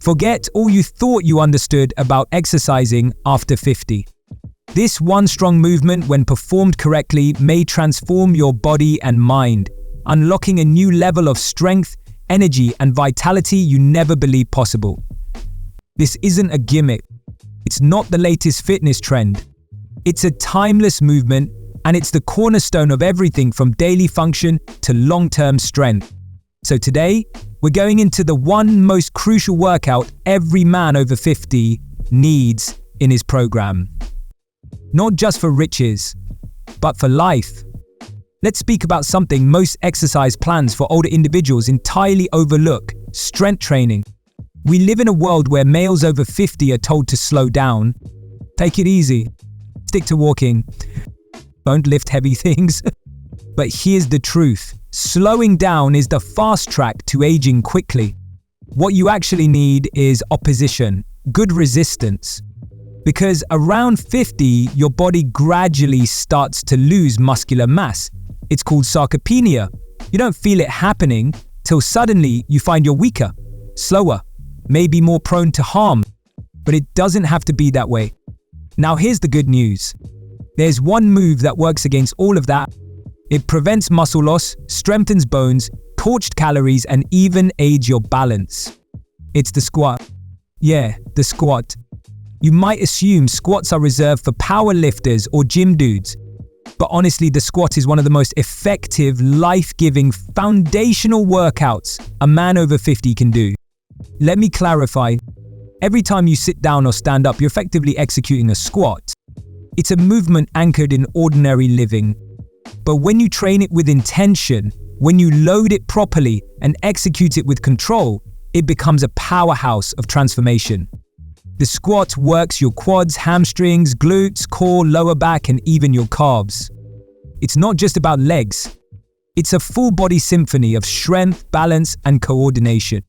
Forget all you thought you understood about exercising after 50. This one strong movement, when performed correctly, may transform your body and mind, unlocking a new level of strength, energy, and vitality you never believed possible. This isn't a gimmick. It's not the latest fitness trend. It's a timeless movement, and it's the cornerstone of everything from daily function to long-term strength. So today, we're going into the one most crucial workout every man over 50 needs in his program. Not just for riches, but for life. Let's speak about something most exercise plans for older individuals entirely overlook: strength training. We live in a world where males over 50 are told to slow down, take it easy, stick to walking, don't lift heavy things. But here's the truth. Slowing down is the fast track to aging quickly. What you actually need is opposition, good resistance. Because around 50, your body gradually starts to lose muscular mass. It's called sarcopenia. You don't feel it happening till suddenly you find you're weaker, slower, maybe more prone to harm. But it doesn't have to be that way. Now here's the good news. There's one move that works against all of that. It prevents muscle loss, strengthens bones, torched calories, and even aids your balance. It's the squat. Yeah, the squat. You might assume squats are reserved for power lifters or gym dudes. But honestly, the squat is one of the most effective, life-giving, foundational workouts a man over 50 can do. Let me clarify. Every time you sit down or stand up, you're effectively executing a squat. It's a movement anchored in ordinary living. But when you train it with intention, when you load it properly and execute it with control, it becomes a powerhouse of transformation. The squat works your quads, hamstrings, glutes, core, lower back, and even your calves. It's not just about legs. It's a full-body symphony of strength, balance, and coordination.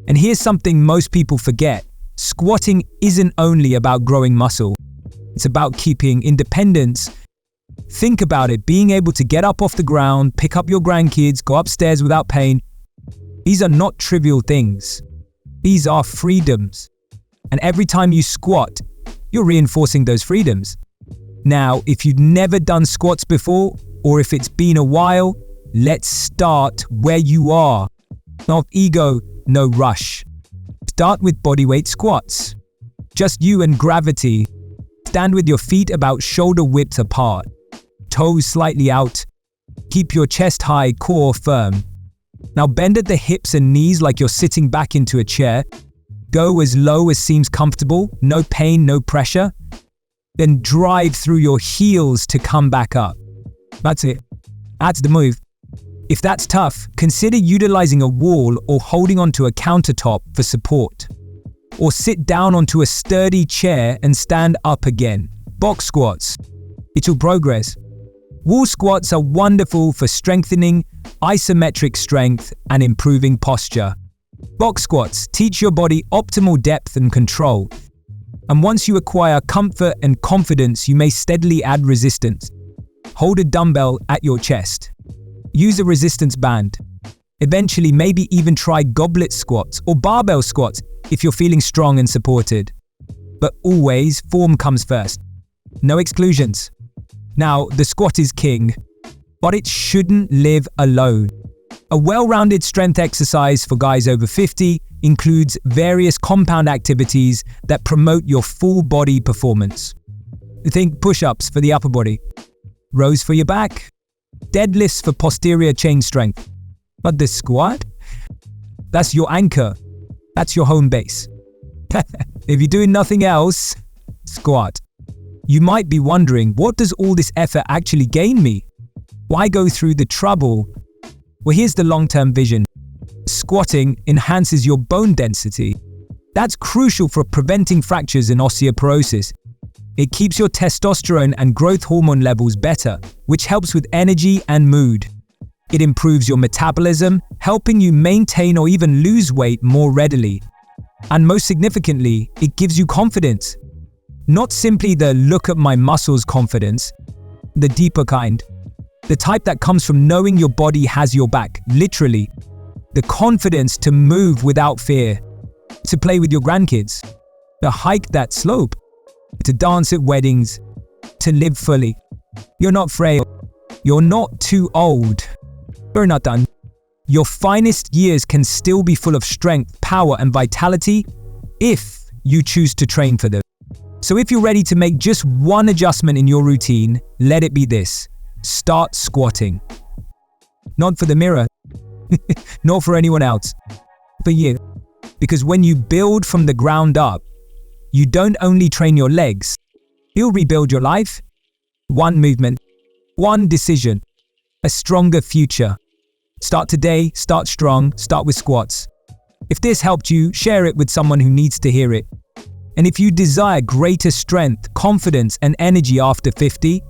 And here's something most people forget. Squatting isn't only about growing muscle. It's about keeping independence. Think about it, being able to get up off the ground, pick up your grandkids, go upstairs without pain. These are not trivial things. These are freedoms. And every time you squat, you're reinforcing those freedoms. Now, if you've never done squats before, or if it's been a while, let's start where you are. No ego, no rush. Start with bodyweight squats. Just you and gravity. Stand with your feet about shoulder width apart. Toes slightly out. Keep your chest high, core firm. Now bend at the hips and knees like you're sitting back into a chair. Go as low as seems comfortable, no pain, no pressure. Then drive through your heels to come back up. That's it. That's the move. If that's tough, consider utilizing a wall or holding onto a countertop for support. Or sit down onto a sturdy chair and stand up again. Box squats. It's your progress. Wall squats are wonderful for strengthening isometric strength and improving posture. Box squats teach your body optimal depth and control. And once you acquire comfort and confidence, you may steadily add resistance. Hold a dumbbell at your chest. Use a resistance band. Eventually, maybe even try goblet squats or barbell squats if you're feeling strong and supported. But always, form comes first. No exclusions. Now, the squat is king, but it shouldn't live alone. A well-rounded strength exercise for guys over 50 includes various compound activities that promote your full body performance. Think push-ups for the upper body, rows for your back, deadlifts for posterior chain strength. But the squat? That's your anchor. That's your home base. If you're doing nothing else, squat. You might be wondering, what does all this effort actually gain me? Why go through the trouble? Well, here's the long-term vision. Squatting enhances your bone density. That's crucial for preventing fractures and osteoporosis. It keeps your testosterone and growth hormone levels better, which helps with energy and mood. It improves your metabolism, helping you maintain or even lose weight more readily. And most significantly, it gives you confidence. Not simply the look at my muscles confidence, the deeper kind. The type that comes from knowing your body has your back, literally. The confidence to move without fear. to play with your grandkids, to hike that slope, to dance at weddings, to live fully. You're not frail. You're not too old. You're not done. Your finest years can still be full of strength, power, and vitality if you choose to train for them. So if you're ready to make just one adjustment in your routine, let it be this. Start squatting. Not for the mirror, not for anyone else, for you. Because when you build from the ground up, you don't only train your legs, you'll rebuild your life. One movement, one decision, a stronger future. Start today, start strong, start with squats. If this helped you, share it with someone who needs to hear it. And if you desire greater strength, confidence, and energy after 50,